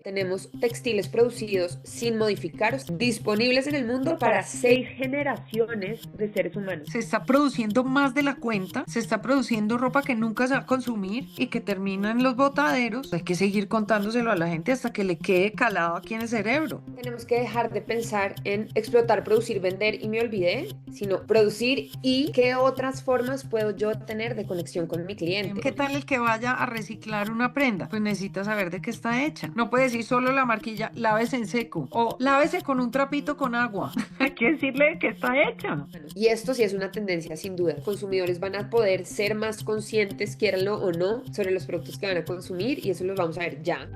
Tenemos textiles producidos sin modificar, disponibles en el mundo para 6 generaciones de seres humanos. Se está produciendo más de la cuenta, se está produciendo ropa que nunca se va a consumir y que termina en los botaderos. Hay que seguir contándoselo a la gente hasta que le quede calado aquí en el cerebro. Tenemos que dejar de pensar en explotar, producir, vender y me olvidé, sino producir y qué otras formas puedo yo tener de conexión con mi cliente. ¿Qué tal el que vaya a reciclar una prenda? Pues necesita saber de qué está hecha. No puede decir solo la marquilla, lávese en seco o lávese con un trapito con agua. Hay que decirle de qué está hecha. Y esto sí es una tendencia sin duda. Consumidores van a poder ser más conscientes, quieranlo o no, sobre los productos que van a consumir y eso lo vamos a ver ya.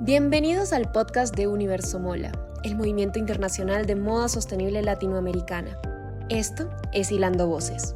Bienvenidos al podcast de Universo Mola, el movimiento internacional de moda sostenible latinoamericana. Esto es Hilando Voces.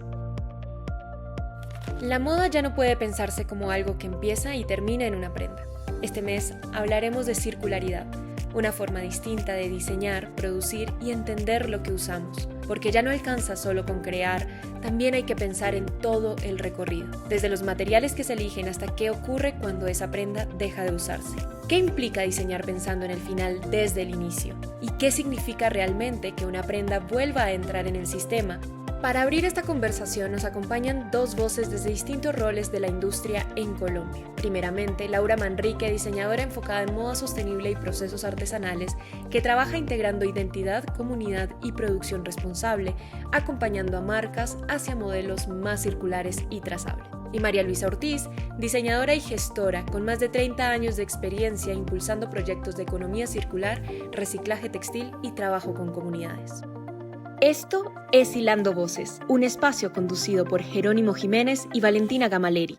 La moda ya no puede pensarse como algo que empieza y termina en una prenda. Este mes hablaremos de circularidad, una forma distinta de diseñar, producir y entender lo que usamos, porque ya no alcanza solo con crear, también hay que pensar en todo el recorrido, desde los materiales que se eligen hasta qué ocurre cuando esa prenda deja de usarse. ¿Qué implica diseñar pensando en el final desde el inicio? ¿Y qué significa realmente que una prenda vuelva a entrar en el sistema? Para abrir esta conversación nos acompañan dos voces desde distintos roles de la industria en Colombia. Primeramente, Laura Manrique, diseñadora enfocada en moda sostenible y procesos artesanales, que trabaja integrando identidad, comunidad y producción responsable, acompañando a marcas hacia modelos más circulares y trazables. Y María Luisa Ortiz, diseñadora y gestora con más de 30 años de experiencia impulsando proyectos de economía circular, reciclaje textil y trabajo con comunidades. Esto es Hilando Voces, un espacio conducido por Jerónimo Jiménez y Valentina Gamaleri.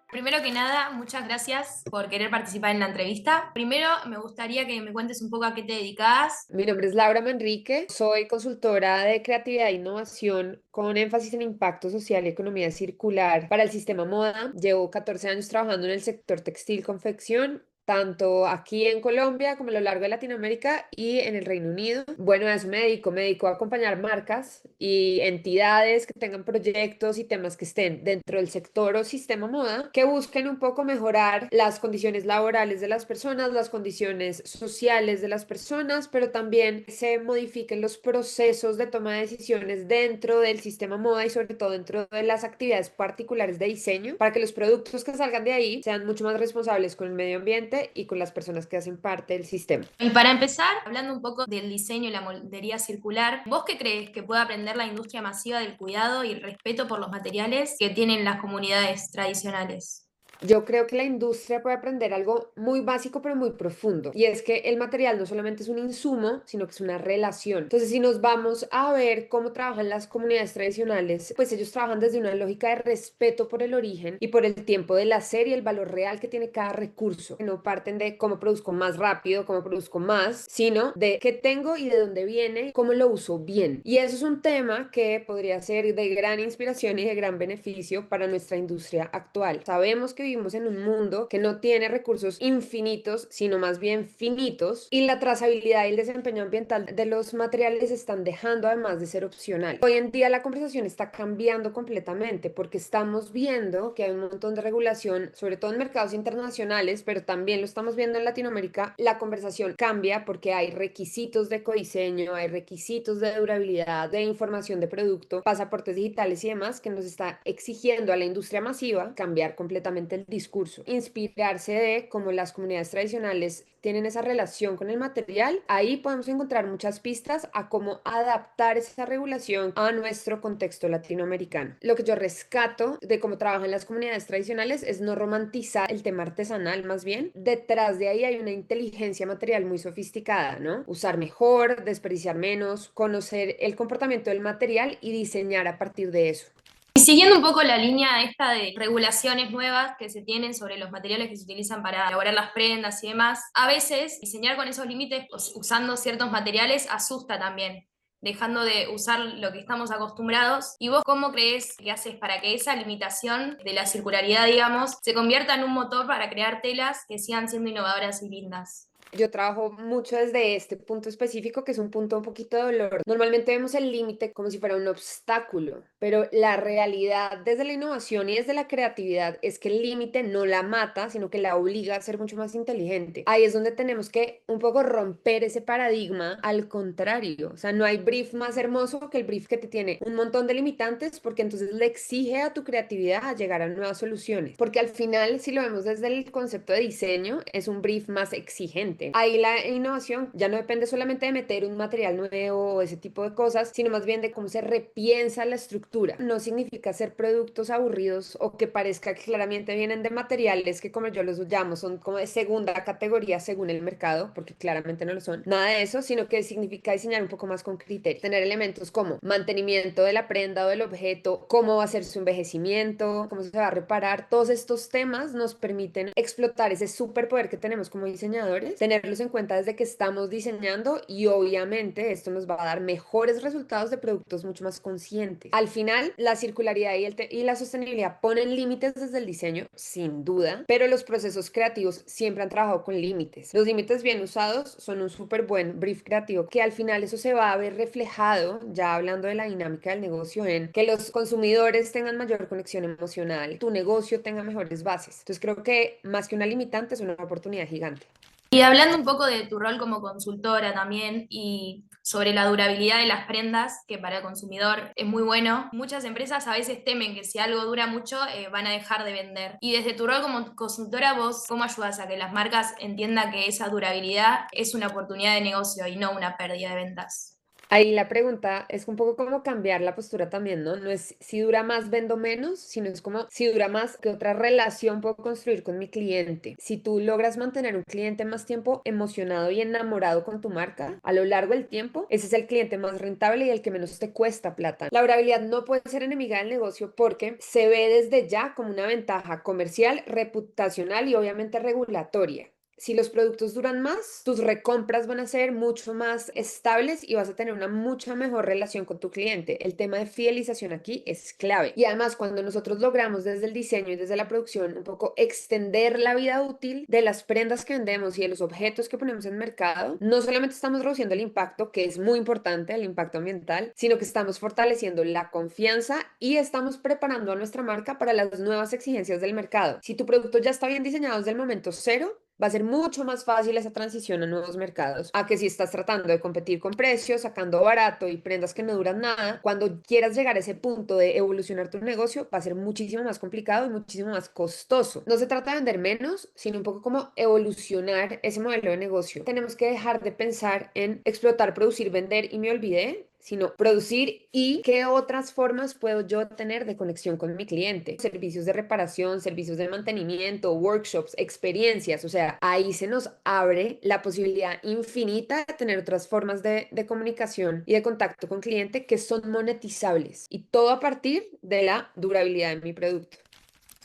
Primero que nada, muchas gracias por querer participar en la entrevista. Primero, me gustaría que me cuentes un poco a qué te dedicas. Mi nombre es Laura Manrique, soy consultora de creatividad e innovación con énfasis en impacto social y economía circular para el sistema moda. Llevo 14 años trabajando en el sector textil confección, tanto aquí en Colombia como a lo largo de Latinoamérica y en el Reino Unido. Bueno, a eso me dedico a acompañar marcas y entidades que tengan proyectos y temas que estén dentro del sector o sistema moda, que busquen un poco mejorar las condiciones laborales de las personas, las condiciones sociales de las personas, pero también se modifiquen los procesos de toma de decisiones dentro del sistema moda y sobre todo dentro de las actividades particulares de diseño, para que los productos que salgan de ahí sean mucho más responsables con el medio ambiente y con las personas que hacen parte del sistema. Y para empezar, hablando un poco del diseño y la moldería circular, ¿vos qué crees que puede aprender la industria masiva del cuidado y respeto por los materiales que tienen las comunidades tradicionales? Yo creo que la industria puede aprender algo muy básico pero muy profundo, y es que el material no solamente es un insumo, sino que es una relación. Entonces, si nos vamos a ver cómo trabajan las comunidades tradicionales, pues ellos trabajan desde una lógica de respeto por el origen y por el tiempo del hacer y el valor real que tiene cada recurso. No parten de cómo produzco más rápido, cómo produzco más, sino de qué tengo y de dónde viene, cómo lo uso bien. Y eso es un tema que podría ser de gran inspiración y de gran beneficio para nuestra industria actual. Sabemos que vivimos en un mundo que no tiene recursos infinitos, sino más bien finitos, y la trazabilidad y el desempeño ambiental de los materiales están dejando además de ser opcional. Hoy en día la conversación está cambiando completamente porque estamos viendo que hay un montón de regulación, sobre todo en mercados internacionales, pero también lo estamos viendo en Latinoamérica. La conversación cambia porque hay requisitos de ecodiseño, hay requisitos de durabilidad, de información de producto, pasaportes digitales y demás, que nos está exigiendo a la industria masiva cambiar completamente el discurso, inspirarse de cómo las comunidades tradicionales tienen esa relación con el material. Ahí podemos encontrar muchas pistas a cómo adaptar esa regulación a nuestro contexto latinoamericano. Lo que yo rescato de cómo trabajan las comunidades tradicionales es no romantizar el tema artesanal, más bien detrás de ahí hay una inteligencia material muy sofisticada, ¿no? Usar mejor, desperdiciar menos, conocer el comportamiento del material y diseñar a partir de eso. Y siguiendo un poco la línea esta de regulaciones nuevas que se tienen sobre los materiales que se utilizan para elaborar las prendas y demás, a veces diseñar con esos límites, usando ciertos materiales, asusta también, dejando de usar lo que estamos acostumbrados. ¿Y vos cómo crees que haces para que esa limitación de la circularidad, digamos, se convierta en un motor para crear telas que sigan siendo innovadoras y lindas? Yo trabajo mucho desde este punto específico, que es un punto un poquito de dolor. Normalmente vemos el límite como si fuera un obstáculo, pero la realidad desde la innovación y desde la creatividad es que el límite no la mata, sino que la obliga a ser mucho más inteligente. Ahí es donde tenemos que un poco romper ese paradigma, al contrario. O sea, no hay brief más hermoso que el brief que te tiene un montón de limitantes, porque entonces le exige a tu creatividad a llegar a nuevas soluciones. Porque al final, si lo vemos desde el concepto de diseño, es un brief más exigente. Ahí la innovación ya no depende solamente de meter un material nuevo o ese tipo de cosas, sino más bien de cómo se repiensa la estructura. No significa hacer productos aburridos o que parezca que claramente vienen de materiales que, como yo los llamo, son como de segunda categoría según el mercado, porque claramente no lo son. Nada de eso, sino que significa diseñar un poco más con criterio. Tener elementos como mantenimiento de la prenda o del objeto, cómo va a ser su envejecimiento, cómo se va a reparar. Todos estos temas nos permiten explotar ese superpoder que tenemos como diseñadores, tenerlos en cuenta desde que estamos diseñando, y obviamente esto nos va a dar mejores resultados de productos mucho más conscientes. Al final, la circularidad y la sostenibilidad ponen límites desde el diseño, sin duda, pero los procesos creativos siempre han trabajado con límites. Los límites bien usados son un súper buen brief creativo, que al final eso se va a ver reflejado, ya hablando de la dinámica del negocio, en que los consumidores tengan mayor conexión emocional, tu negocio tenga mejores bases. Entonces creo que más que una limitante es una oportunidad gigante. Y hablando un poco de tu rol como consultora también y sobre la durabilidad de las prendas, que para el consumidor es muy bueno, muchas empresas a veces temen que si algo dura mucho van a dejar de vender. Y desde tu rol como consultora, vos, ¿cómo ayudas a que las marcas entiendan que esa durabilidad es una oportunidad de negocio y no una pérdida de ventas? Ahí la pregunta es un poco como cambiar la postura también, ¿no? No es si dura más, vendo menos, sino es como si dura más, ¿qué otra relación puedo construir con mi cliente? Si tú logras mantener un cliente más tiempo emocionado y enamorado con tu marca a lo largo del tiempo, ese es el cliente más rentable y el que menos te cuesta plata. La durabilidad no puede ser enemiga del negocio porque se ve desde ya como una ventaja comercial, reputacional y obviamente regulatoria. Si los productos duran más, tus recompras van a ser mucho más estables y vas a tener una mucha mejor relación con tu cliente. El tema de fidelización aquí es clave. Y además, cuando nosotros logramos desde el diseño y desde la producción un poco extender la vida útil de las prendas que vendemos y de los objetos que ponemos en mercado, no solamente estamos reduciendo el impacto, que es muy importante, el impacto ambiental, sino que estamos fortaleciendo la confianza y estamos preparando a nuestra marca para las nuevas exigencias del mercado. Si tu producto ya está bien diseñado desde el momento cero, va a ser mucho más fácil esa transición a nuevos mercados, a que si estás tratando de competir con precios, sacando barato y prendas que no duran nada, cuando quieras llegar a ese punto de evolucionar tu negocio, va a ser muchísimo más complicado y muchísimo más costoso. No se trata de vender menos, sino un poco como evolucionar ese modelo de negocio. Tenemos que dejar de pensar en explotar, producir, vender y me olvidé, sino producir y qué otras formas puedo yo tener de conexión con mi cliente. Servicios de reparación, servicios de mantenimiento, workshops, experiencias, o sea, ahí se nos abre la posibilidad infinita de tener otras formas de comunicación y de contacto con cliente que son monetizables, y todo a partir de la durabilidad de mi producto.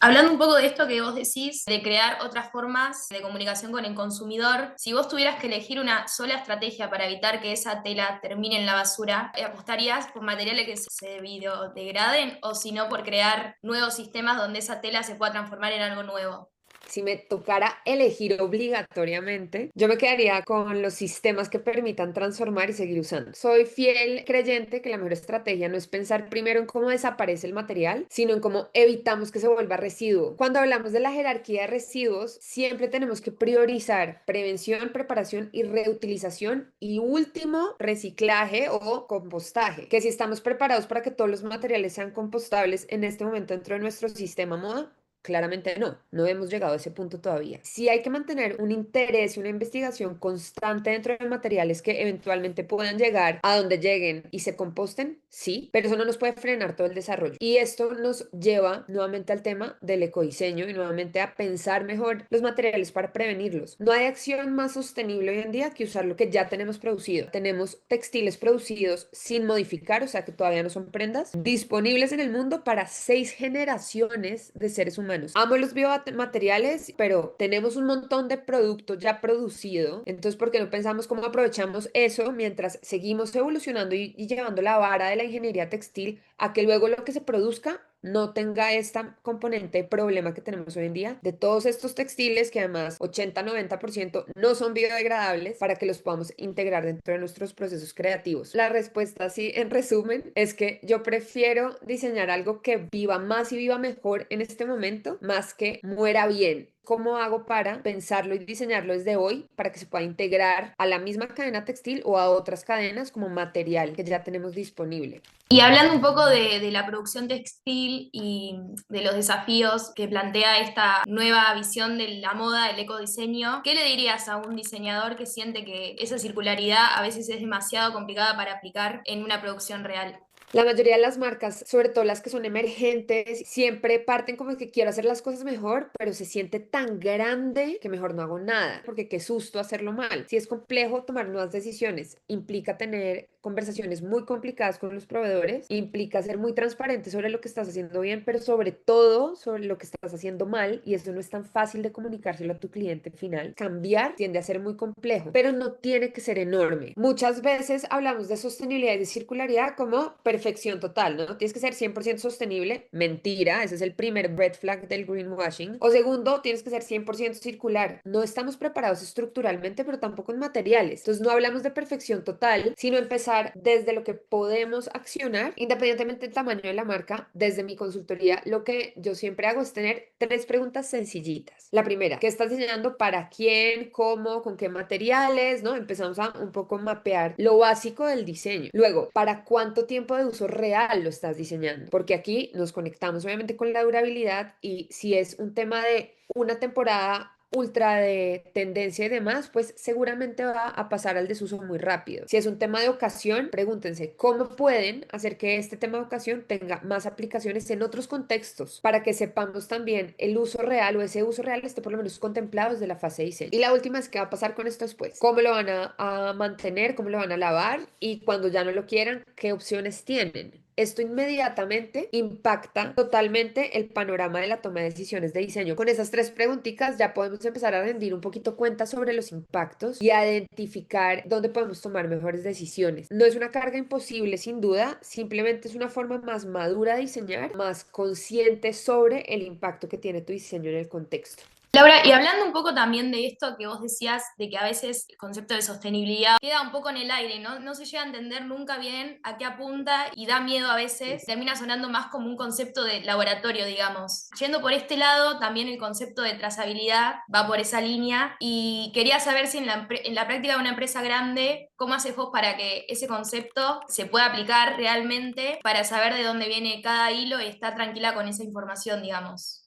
Hablando un poco de esto que vos decís, de crear otras formas de comunicación con el consumidor, si vos tuvieras que elegir una sola estrategia para evitar que esa tela termine en la basura, ¿apostarías por materiales que se biodegraden o si no por crear nuevos sistemas donde esa tela se pueda transformar en algo nuevo? Si me tocara elegir obligatoriamente, yo me quedaría con los sistemas que permitan transformar y seguir usando. Soy fiel creyente que la mejor estrategia no es pensar primero en cómo desaparece el material, sino en cómo evitamos que se vuelva residuo. Cuando hablamos de la jerarquía de residuos, siempre tenemos que priorizar prevención, preparación y reutilización, y último, reciclaje o compostaje. Que si estamos preparados para que todos los materiales sean compostables en este momento dentro de nuestro sistema moda, claramente no, no hemos llegado a ese punto todavía. Sí hay que mantener un interés y una investigación constante dentro de materiales que eventualmente puedan llegar a donde lleguen y se composten, sí, pero eso no nos puede frenar todo el desarrollo. Y esto nos lleva nuevamente al tema del ecodiseño y nuevamente a pensar mejor los materiales para prevenirlos. No hay acción más sostenible hoy en día que usar lo que ya tenemos producido. Tenemos textiles producidos sin modificar, o sea que todavía no son prendas, disponibles en el mundo para 6 generaciones de seres humanos. Amo los biomateriales, pero tenemos un montón de producto ya producido. Entonces, ¿por qué no pensamos cómo aprovechamos eso mientras seguimos evolucionando y llevando la vara de la ingeniería textil a que luego lo que se produzca no tenga esta componente de problema que tenemos hoy en día de todos estos textiles que además 80-90% no son biodegradables para que los podamos integrar dentro de nuestros procesos creativos? La respuesta, así en resumen, es que yo prefiero diseñar algo que viva más y viva mejor en este momento, más que muera bien. ¿Cómo hago para pensarlo y diseñarlo desde hoy para que se pueda integrar a la misma cadena textil o a otras cadenas como material que ya tenemos disponible? Y hablando un poco de la producción textil y de los desafíos que plantea esta nueva visión de la moda, el ecodiseño, ¿qué le dirías a un diseñador que siente que esa circularidad a veces es demasiado complicada para aplicar en una producción real? La mayoría de las marcas, sobre todo las que son emergentes, siempre parten como que quiero hacer las cosas mejor, pero se siente tan grande que mejor no hago nada, porque qué susto hacerlo mal. Si es complejo tomar nuevas decisiones, implica tener conversaciones muy complicadas con los proveedores, implica ser muy transparente sobre lo que estás haciendo bien, pero sobre todo sobre lo que estás haciendo mal, y eso no es tan fácil de comunicárselo a tu cliente final. Cambiar tiende a ser muy complejo, pero no tiene que ser enorme. Muchas veces hablamos de sostenibilidad y de circularidad como perfección total, ¿no? Tienes que ser 100% sostenible. Mentira, ese es el primer red flag del greenwashing. O segundo, tienes que ser 100% circular. No estamos preparados estructuralmente, pero tampoco en materiales. Entonces no hablamos de perfección total, sino empezar desde lo que podemos accionar, independientemente del tamaño de la marca. Desde mi consultoría, lo que yo siempre hago es tener 3 preguntas sencillitas. La primera, ¿qué estás diseñando? ¿Para quién? ¿Cómo? ¿Con qué materiales? ¿No? Empezamos a un poco mapear lo básico del diseño. Luego, ¿para cuánto tiempo de uso real lo estás diseñando? Porque aquí nos conectamos obviamente con la durabilidad, y si es un tema de una temporada ultra de tendencia y demás, pues seguramente va a pasar al desuso muy rápido. Si es un tema de ocasión, pregúntense cómo pueden hacer que este tema de ocasión tenga más aplicaciones en otros contextos para que sepamos también el uso real, o ese uso real esté por lo menos contemplado desde la fase de diseño. Y la última es qué va a pasar con esto después. ¿Cómo lo van a mantener? ¿Cómo lo van a lavar? Y cuando ya no lo quieran, ¿qué opciones tienen? Esto inmediatamente impacta totalmente el panorama de la toma de decisiones de diseño. Con esas 3 preguntitas ya podemos empezar a rendir un poquito cuenta sobre los impactos y a identificar dónde podemos tomar mejores decisiones. No es una carga imposible, sin duda, simplemente es una forma más madura de diseñar, más consciente sobre el impacto que tiene tu diseño en el contexto. Laura, y hablando un poco también de esto que vos decías, de que a veces el concepto de sostenibilidad queda un poco en el aire, ¿no? No se llega a entender nunca bien a qué apunta y da miedo a veces, termina sonando más como un concepto de laboratorio, digamos. Yendo por este lado, también el concepto de trazabilidad va por esa línea y quería saber si en la práctica de una empresa grande, ¿cómo haces vos para que ese concepto se pueda aplicar realmente para saber de dónde viene cada hilo y estar tranquila con esa información, digamos?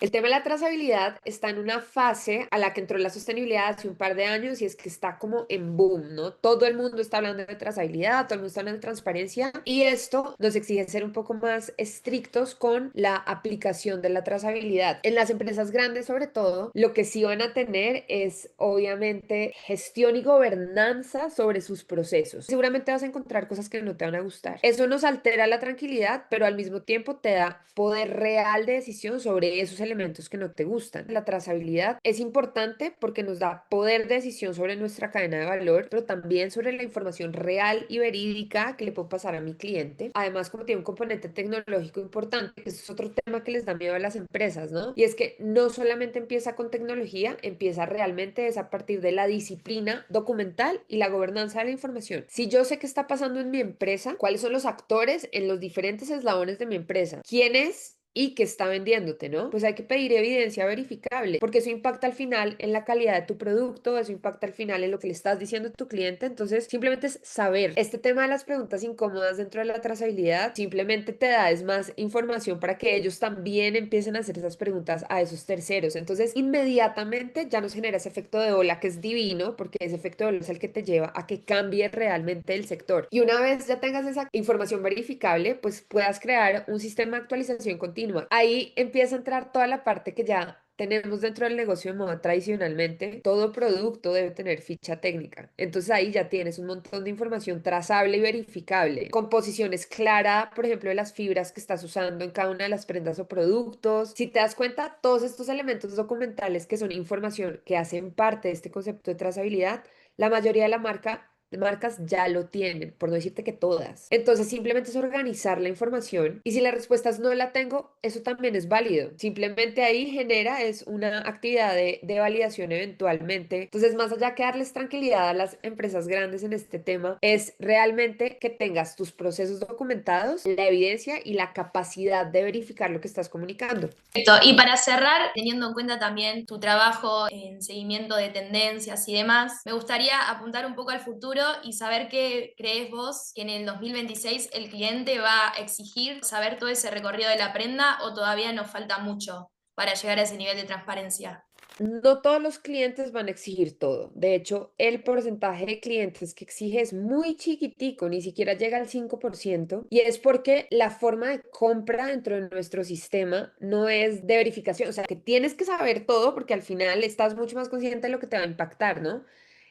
El tema de la trazabilidad está en una fase a la que entró la sostenibilidad hace un par de años, y es que está como en boom, ¿no? Todo el mundo está hablando de trazabilidad, todo el mundo está hablando de transparencia, y esto nos exige ser un poco más estrictos con la aplicación de la trazabilidad. En las empresas grandes, sobre todo, lo que sí van a tener es obviamente gestión y gobernanza sobre sus procesos. Seguramente vas a encontrar cosas que no te van a gustar. Eso nos altera la tranquilidad, pero al mismo tiempo te da poder real de decisión sobre esos elementos que no te gustan. La trazabilidad es importante porque nos da poder de decisión sobre nuestra cadena de valor, pero también sobre la información real y verídica que le puedo pasar a mi cliente. Además, como tiene un componente tecnológico importante, que eso es otro tema que les da miedo a las empresas, ¿no? Y es que no solamente empieza con tecnología, empieza realmente es a partir de la disciplina documental y la gobernanza de la información. Si yo sé qué está pasando en mi empresa, cuáles son los actores en los diferentes eslabones de mi empresa, quién es y que está vendiéndote, ¿no? Pues hay que pedir evidencia verificable, porque eso impacta al final en la calidad de tu producto, eso impacta al final en lo que le estás diciendo a tu cliente. Entonces, simplemente es saber. Este tema de las preguntas incómodas dentro de la trazabilidad simplemente te da es más información para que ellos también empiecen a hacer esas preguntas a esos terceros. Entonces, inmediatamente ya nos genera ese efecto de ola que es divino, porque ese efecto de ola es el que te lleva a que cambie realmente el sector. Y una vez ya tengas esa información verificable, pues puedas crear un sistema de actualización continua. Ahí empieza a entrar toda la parte que ya tenemos dentro del negocio de moda tradicionalmente. Todo producto debe tener ficha técnica. Entonces ahí ya tienes un montón de información trazable y verificable. Composiciones claras, por ejemplo, de las fibras que estás usando en cada una de las prendas o productos. Si te das cuenta, todos estos elementos documentales que son información que hacen parte de este concepto de trazabilidad, la mayoría de la marca marcas ya lo tienen, por no decirte que todas. Entonces simplemente es organizar la información y si la respuesta es no la tengo, eso también es válido. Simplemente ahí genera es una actividad de validación eventualmente. Entonces, más allá que darles tranquilidad a las empresas grandes en este tema, es realmente que tengas tus procesos documentados, la evidencia y la capacidad de verificar lo que estás comunicando. Perfecto. Y para cerrar, teniendo en cuenta también tu trabajo en seguimiento de tendencias y demás, me gustaría apuntar un poco al futuro y saber qué crees vos que en el 2026 el cliente va a exigir saber todo ese recorrido de la prenda o todavía nos falta mucho para llegar a ese nivel de transparencia. No todos los clientes van a exigir todo. De hecho, el porcentaje de clientes que exige es muy chiquitico, ni siquiera llega al 5%, y es porque la forma de compra dentro de nuestro sistema no es de verificación, o sea, que tienes que saber todo porque al final estás mucho más consciente de lo que te va a impactar, ¿no?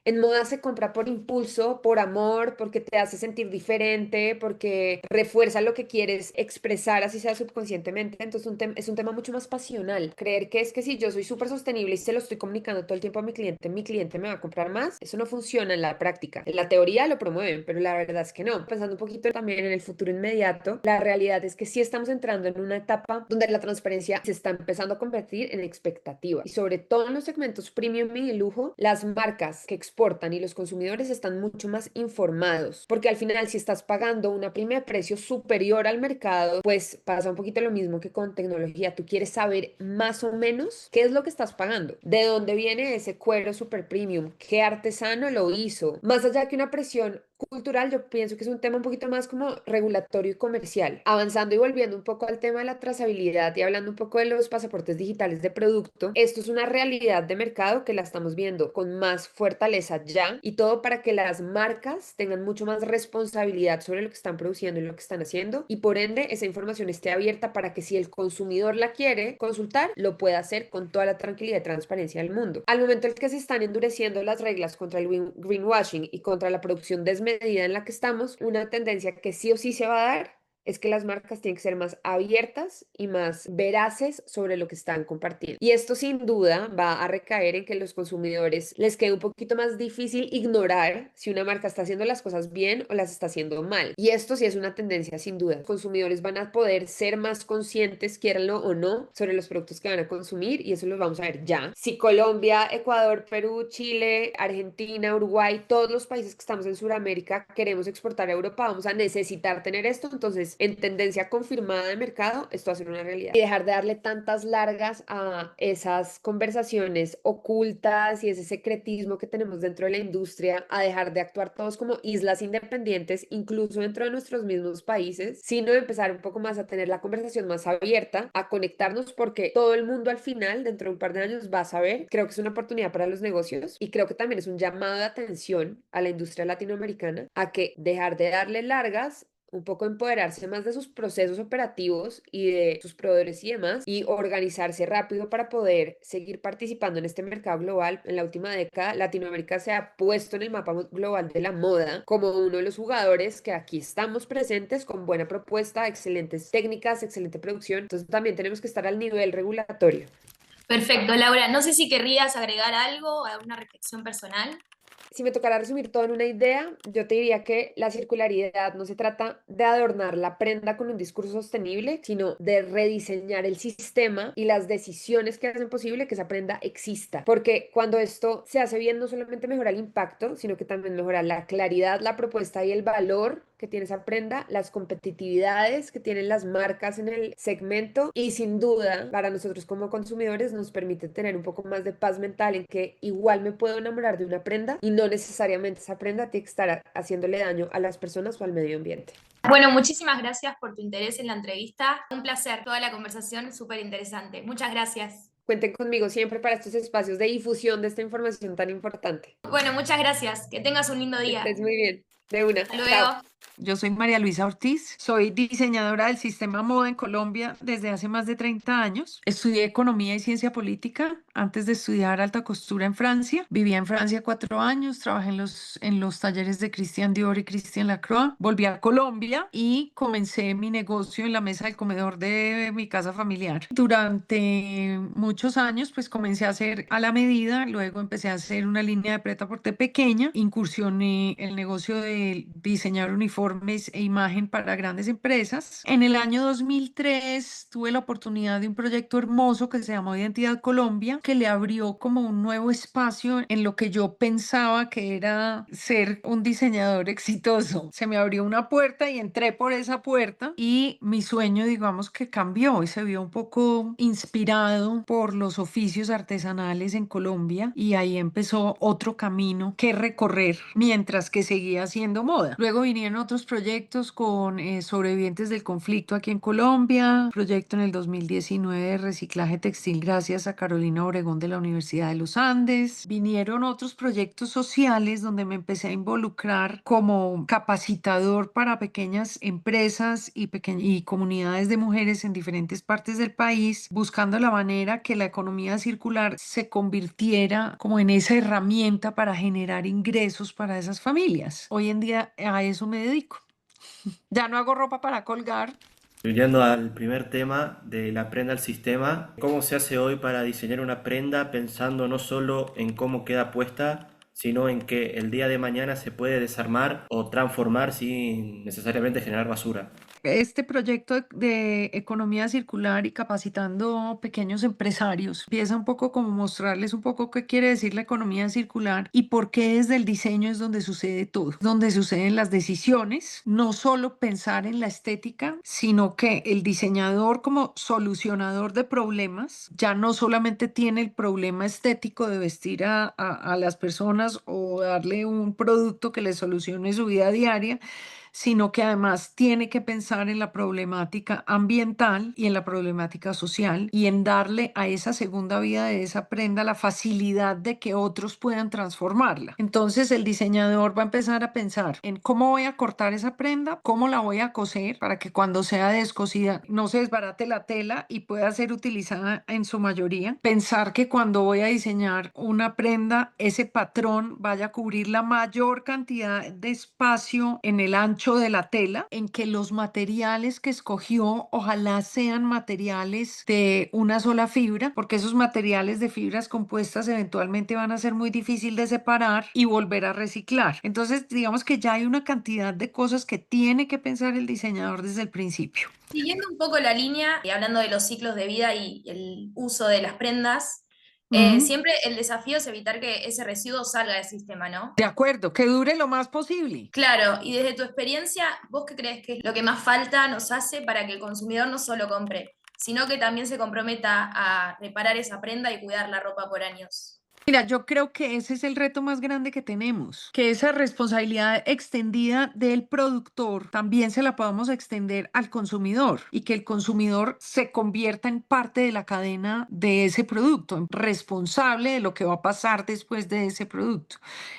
En moda se compra por impulso, por amor, porque te hace sentir diferente, porque refuerza lo que quieres expresar, así sea subconscientemente. Entonces es un tema mucho más pasional. Creer que es que si yo soy súper sostenible y se lo estoy comunicando todo el tiempo a mi cliente me va a comprar más. Eso no funciona en la práctica. En la teoría lo promueven, pero la verdad es que no. Pensando un poquito también en el futuro inmediato, la realidad es que sí estamos entrando en una etapa donde la transparencia se está empezando a convertir en expectativa. Y sobre todo en los segmentos premium y de lujo, las marcas que exportan y los consumidores están mucho más informados, porque al final si estás pagando una prima de precio superior al mercado, pues pasa un poquito lo mismo que con tecnología, tú quieres saber más o menos qué es lo que estás pagando, de dónde viene ese cuero super premium, qué artesano lo hizo, más allá que una presión cultural, yo pienso que es un tema un poquito más como regulatorio y comercial. Avanzando y volviendo un poco al tema de la trazabilidad y hablando un poco de los pasaportes digitales de producto, esto es una realidad de mercado que la estamos viendo con más fortaleza ya y todo para que las marcas tengan mucho más responsabilidad sobre lo que están produciendo y lo que están haciendo y por ende esa información esté abierta para que si el consumidor la quiere consultar, lo pueda hacer con toda la tranquilidad y transparencia del mundo. Al momento en que se están endureciendo las reglas contra el greenwashing y contra la producción desmedida en la que estamos, una tendencia que sí o sí se va a dar es que las marcas tienen que ser más abiertas y más veraces sobre lo que están compartiendo. Y esto sin duda va a recaer en que los consumidores les quede un poquito más difícil ignorar si una marca está haciendo las cosas bien o las está haciendo mal. Y esto sí es una tendencia sin duda. Los consumidores van a poder ser más conscientes, quieranlo o no, sobre los productos que van a consumir y eso lo vamos a ver ya. Si Colombia, Ecuador, Perú, Chile, Argentina, Uruguay, todos los países que estamos en Sudamérica queremos exportar a Europa, vamos a necesitar tener esto, entonces en tendencia confirmada de mercado, esto va a ser una realidad. Y dejar de darle tantas largas a esas conversaciones ocultas y ese secretismo que tenemos dentro de la industria, a dejar de actuar todos como islas independientes, incluso dentro de nuestros mismos países, sino empezar un poco más a tener la conversación más abierta, a conectarnos porque todo el mundo al final, dentro de un par de años, va a saber. Creo que es una oportunidad para los negocios y creo que también es un llamado de atención a la industria latinoamericana a que dejar de darle largas, un poco empoderarse más de sus procesos operativos y de sus proveedores y demás, y organizarse rápido para poder seguir participando en este mercado global. En la última década, Latinoamérica se ha puesto en el mapa global de la moda como uno de los jugadores que aquí estamos presentes con buena propuesta, excelentes técnicas, excelente producción. Entonces también tenemos que estar al nivel regulatorio. Perfecto, Laura. No sé si querrías agregar algo, alguna reflexión personal. Si me tocara resumir todo en una idea, yo te diría que la circularidad no se trata de adornar la prenda con un discurso sostenible, sino de rediseñar el sistema y las decisiones que hacen posible que esa prenda exista. Porque cuando esto se hace bien, no solamente mejora el impacto, sino que también mejora la claridad, la propuesta y el valor que tiene esa prenda, las competitividades que tienen las marcas en el segmento y sin duda para nosotros como consumidores nos permite tener un poco más de paz mental en que igual me puedo enamorar de una prenda y no necesariamente esa prenda tiene que estar haciéndole daño a las personas o al medio ambiente. Bueno, muchísimas gracias por tu interés en la entrevista. Un placer, toda la conversación súper interesante. Muchas gracias. Cuenten conmigo siempre para estos espacios de difusión de esta información tan importante. Bueno, muchas gracias. Que tengas un lindo Que día. estés muy bien. De una. Hasta Chao. luego. Yo soy María Luisa Ortiz, soy diseñadora del sistema moda en Colombia desde hace más de 30 años. Estudié economía y ciencia política antes de estudiar alta costura en Francia. Vivía en Francia 4 años, trabajé en los talleres de Christian Dior y Christian Lacroix. Volví a Colombia y comencé mi negocio en la mesa del comedor de mi casa familiar. Durante muchos años, pues comencé a hacer a la medida, luego empecé a hacer una línea de prêt-à-porter pequeña, incursioné en el negocio de diseñar uniformes e imagen para grandes empresas. En el año 2003 tuve la oportunidad de un proyecto hermoso que se llamó Identidad Colombia, que le abrió como un nuevo espacio en lo que yo pensaba que era ser un diseñador exitoso. Se me abrió una puerta y entré por esa puerta y mi sueño, digamos que cambió y se vio un poco inspirado por los oficios artesanales en Colombia y ahí empezó otro camino que recorrer mientras que seguía haciendo moda. Luego vinieron otros proyectos con sobrevivientes del conflicto aquí en Colombia, proyecto en el 2019 de reciclaje textil gracias a Carolina Obregón de la Universidad de los Andes. Vinieron otros proyectos sociales donde me empecé a involucrar como capacitador para pequeñas empresas y comunidades de mujeres en diferentes partes del país, buscando la manera que la economía circular se convirtiera como en esa herramienta para generar ingresos para esas familias. Hoy en día a eso me dedico. Ya no hago ropa para colgar. Yendo al primer tema de la prenda al sistema, ¿cómo se hace hoy para diseñar una prenda pensando no solo en cómo queda puesta, sino en que el día de mañana se puede desarmar o transformar sin necesariamente generar basura? Este proyecto de economía circular y capacitando pequeños empresarios empieza un poco como mostrarles un poco qué quiere decir la economía circular y por qué desde el diseño es donde sucede todo, donde suceden las decisiones, no solo pensar en la estética, sino que el diseñador como solucionador de problemas ya no solamente tiene el problema estético de vestir a las personas o darle un producto que le solucione su vida diaria, sino que además tiene que pensar en la problemática ambiental y en la problemática social y en darle a esa segunda vida de esa prenda la facilidad de que otros puedan transformarla. Entonces el diseñador va a empezar a pensar en cómo voy a cortar esa prenda, cómo la voy a coser para que cuando sea descosida no se desbarate la tela y pueda ser utilizada en su mayoría. Pensar que cuando voy a diseñar una prenda, ese patrón vaya a cubrir la mayor cantidad de espacio en el ancho de la tela, en que los materiales que escogió ojalá sean materiales de una sola fibra, porque esos materiales de fibras compuestas eventualmente van a ser muy difícil de separar y volver a reciclar. Entonces, digamos que ya hay una cantidad de cosas que tiene que pensar el diseñador desde el principio. Siguiendo un poco la línea y hablando de los ciclos de vida y el uso de las prendas, Ujú. siempre el desafío es evitar que ese residuo salga del sistema, ¿no? De acuerdo, que dure lo más posible. Claro, y desde tu experiencia, ¿vos qué crees que es lo que más falta nos hace para que el consumidor no solo compre, sino que también se comprometa a reparar esa prenda y cuidar la ropa por años? Mira, yo creo que ese es el reto más grande que tenemos, que esa responsabilidad extendida del productor también se la podamos extender al consumidor y que el consumidor se convierta en parte de la cadena de ese producto, en responsable de lo que va a pasar después de ese producto.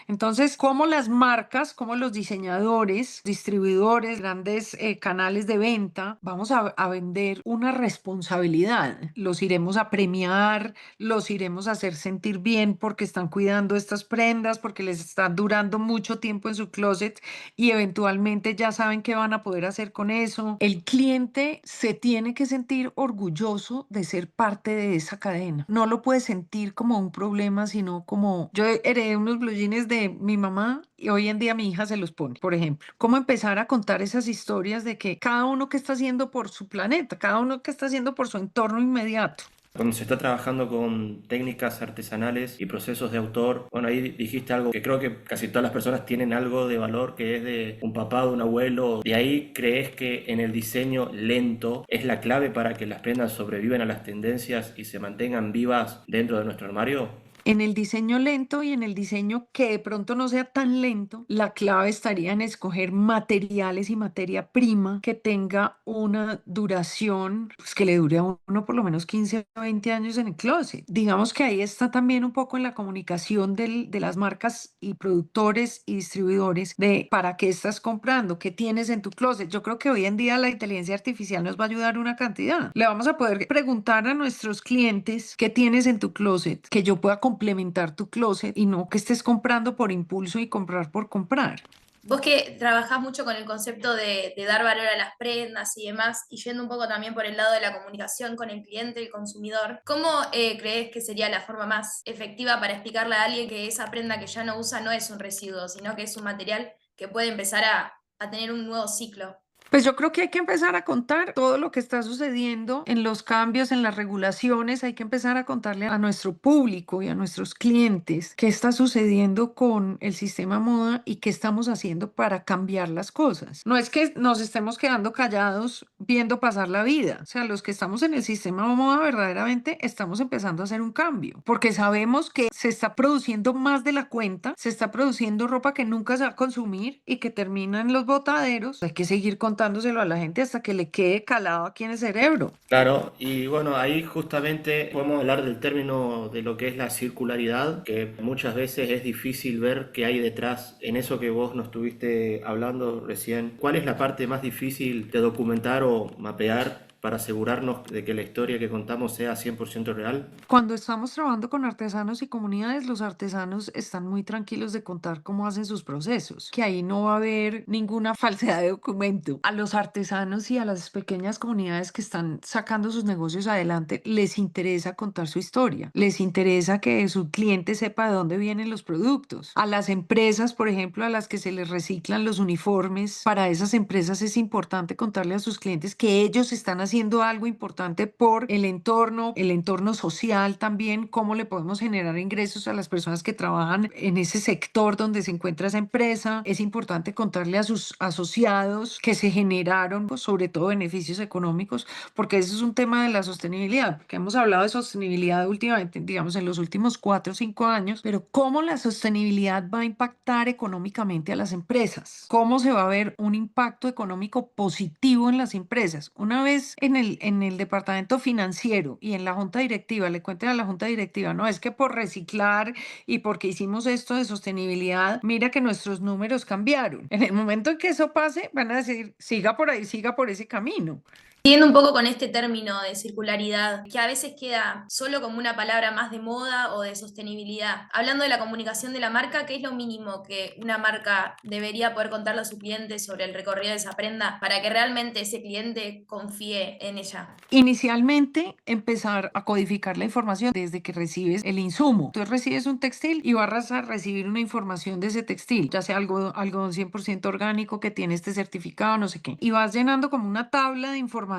Entonces, como las marcas, como los diseñadores, distribuidores, grandes canales de venta, vamos a vender una responsabilidad. Los iremos a premiar, los iremos a hacer sentir bien porque están cuidando estas prendas, porque les están durando mucho tiempo en su closet y eventualmente ya saben qué van a poder hacer con eso. El cliente se tiene que sentir orgulloso de ser parte de esa cadena. No lo puede sentir como un problema, sino como yo heredé unos blue jeans de mi mamá y hoy en día mi hija se los pone, por ejemplo. Cómo empezar a contar esas historias de que cada uno que está haciendo por su planeta, cada uno que está haciendo por su entorno inmediato. Cuando se está trabajando con técnicas artesanales y procesos de autor, bueno, ahí dijiste algo que creo que casi todas las personas tienen algo de valor, que es de un papá, de un abuelo. ¿De ahí crees que en el diseño lento es la clave para que las prendas sobrevivan a las tendencias y se mantengan vivas dentro de nuestro armario? En el diseño lento y en el diseño que de pronto no sea tan lento, la clave estaría en escoger materiales y materia prima que tenga una duración, pues que le dure a uno por lo menos 15 o 20 años en el closet. Digamos que ahí está también un poco en la comunicación de las marcas y productores y distribuidores de para qué estás comprando, qué tienes en tu closet. Yo creo que hoy en día la inteligencia artificial nos va a ayudar una cantidad. Le vamos a poder preguntar a nuestros clientes qué tienes en tu closet, que yo pueda complementar tu closet y no que estés comprando por impulso y comprar por comprar. Vos que trabajás mucho con el concepto de dar valor a las prendas y demás, y yendo un poco también por el lado de la comunicación con el cliente, el consumidor, ¿cómo crees que sería la forma más efectiva para explicarle a alguien que esa prenda que ya no usa no es un residuo, sino que es un material que puede empezar a tener un nuevo ciclo? Pues yo creo que hay que empezar a contar todo lo que está sucediendo en los cambios, en las regulaciones. Hay que empezar a contarle a nuestro público y a nuestros clientes qué está sucediendo con el sistema moda y qué estamos haciendo para cambiar las cosas. No es que nos estemos quedando callados viendo pasar la vida. O sea, los que estamos en el sistema moda verdaderamente estamos empezando a hacer un cambio, porque sabemos que se está produciendo más de la cuenta, se está produciendo ropa que nunca se va a consumir y que termina en los botaderos. Hay que seguir contándoselo a la gente hasta que le quede calado aquí en el cerebro. Claro, y bueno, ahí justamente podemos hablar del término de lo que es la circularidad, que muchas veces es difícil ver qué hay detrás en eso que vos nos estuviste hablando recién. ¿Cuál es la parte más difícil de documentar o mapear para asegurarnos de que la historia que contamos sea 100% real? Cuando estamos trabajando con artesanos y comunidades, los artesanos están muy tranquilos de contar cómo hacen sus procesos, que ahí no va a haber ninguna falsedad de documento. A los artesanos y a las pequeñas comunidades que están sacando sus negocios adelante, les interesa contar su historia, les interesa que su cliente sepa de dónde vienen los productos. A las empresas, por ejemplo, a las que se les reciclan los uniformes, para esas empresas es importante contarle a sus clientes que ellos están haciendo algo importante por el entorno social también, cómo le podemos generar ingresos a las personas que trabajan en ese sector donde se encuentra esa empresa. Es importante contarle a sus asociados que se generaron, pues, sobre todo beneficios económicos, porque eso es un tema de la sostenibilidad, porque hemos hablado de sostenibilidad últimamente, digamos, en los últimos 4 o 5 años, pero cómo la sostenibilidad va a impactar económicamente a las empresas, cómo se va a ver un impacto económico positivo en las empresas. Una vez en el departamento financiero y en la junta directiva le cuenten a la junta directiva, no, es que por reciclar y porque hicimos esto de sostenibilidad, mira que nuestros números cambiaron. En el momento en que eso pase, van a decir, siga por ahí, siga por ese camino. Siguiendo un poco con este término de circularidad, que a veces queda solo como una palabra más de moda o de sostenibilidad. Hablando de la comunicación de la marca, ¿qué es lo mínimo que una marca debería poder contarle a su cliente sobre el recorrido de esa prenda para que realmente ese cliente confíe en ella? Inicialmente, empezar a codificar la información desde que recibes el insumo. Tú recibes un textil y vas a recibir una información de ese textil, ya sea algodón 100% orgánico que tiene este certificado, no sé qué. Y vas llenando como una tabla de información,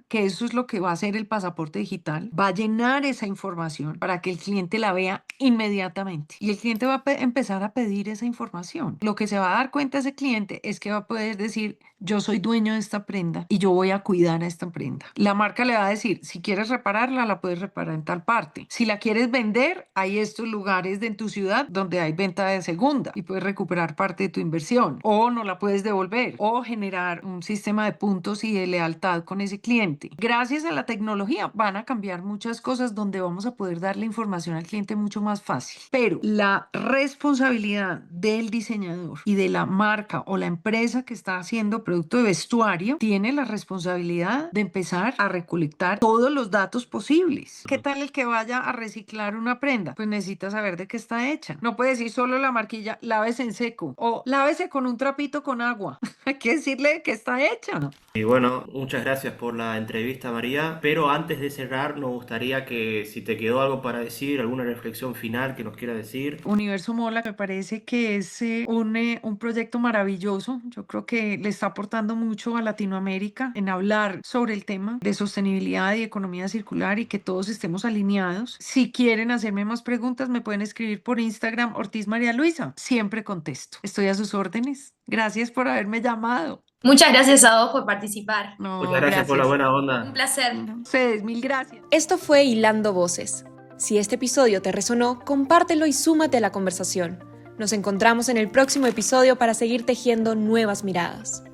que eso es lo que va a hacer el pasaporte digital. Va a llenar esa información para que el cliente la vea inmediatamente. Y el cliente va a empezar a pedir esa información. Lo que se va a dar cuenta ese cliente es que va a poder decir, yo soy dueño de esta prenda y yo voy a cuidar a esta prenda. La marca le va a decir, si quieres repararla, la puedes reparar en tal parte. Si la quieres vender, hay estos lugares en tu ciudad donde hay venta de segunda y puedes recuperar parte de tu inversión. O no la puedes devolver. O generar un sistema de puntos y de lealtad con ese cliente. Gracias a la tecnología van a cambiar muchas cosas donde vamos a poder darle información al cliente mucho más fácil. Pero la responsabilidad del diseñador y de la marca o la empresa que está haciendo producto de vestuario tiene la responsabilidad de empezar a recolectar todos los datos posibles. ¿Qué tal el que vaya a reciclar una prenda? Pues necesita saber de qué está hecha. No puede decir solo la marquilla, lávese en seco o lávese con un trapito con agua. Hay que decirle de qué está hecha. Y bueno, muchas gracias por la entrevista, María, pero antes de cerrar nos gustaría que si te quedó algo para decir, alguna reflexión final que nos quiera decir. Universo Mola me parece que es un proyecto maravilloso. Yo creo que le está aportando mucho a Latinoamérica en hablar sobre el tema de sostenibilidad y economía circular y que todos estemos alineados. Si quieren hacerme más preguntas, me pueden escribir por Instagram Ortiz María Luisa. Siempre contesto. Estoy a sus órdenes. Gracias por haberme llamado. Muchas gracias a vos por participar. No, Muchas gracias por la buena Un onda. placer. Ustedes, mil gracias. Esto fue Hilando Voces. Si este episodio te resonó, compártelo y súmate a la conversación. Nos encontramos en el próximo episodio para seguir tejiendo nuevas miradas.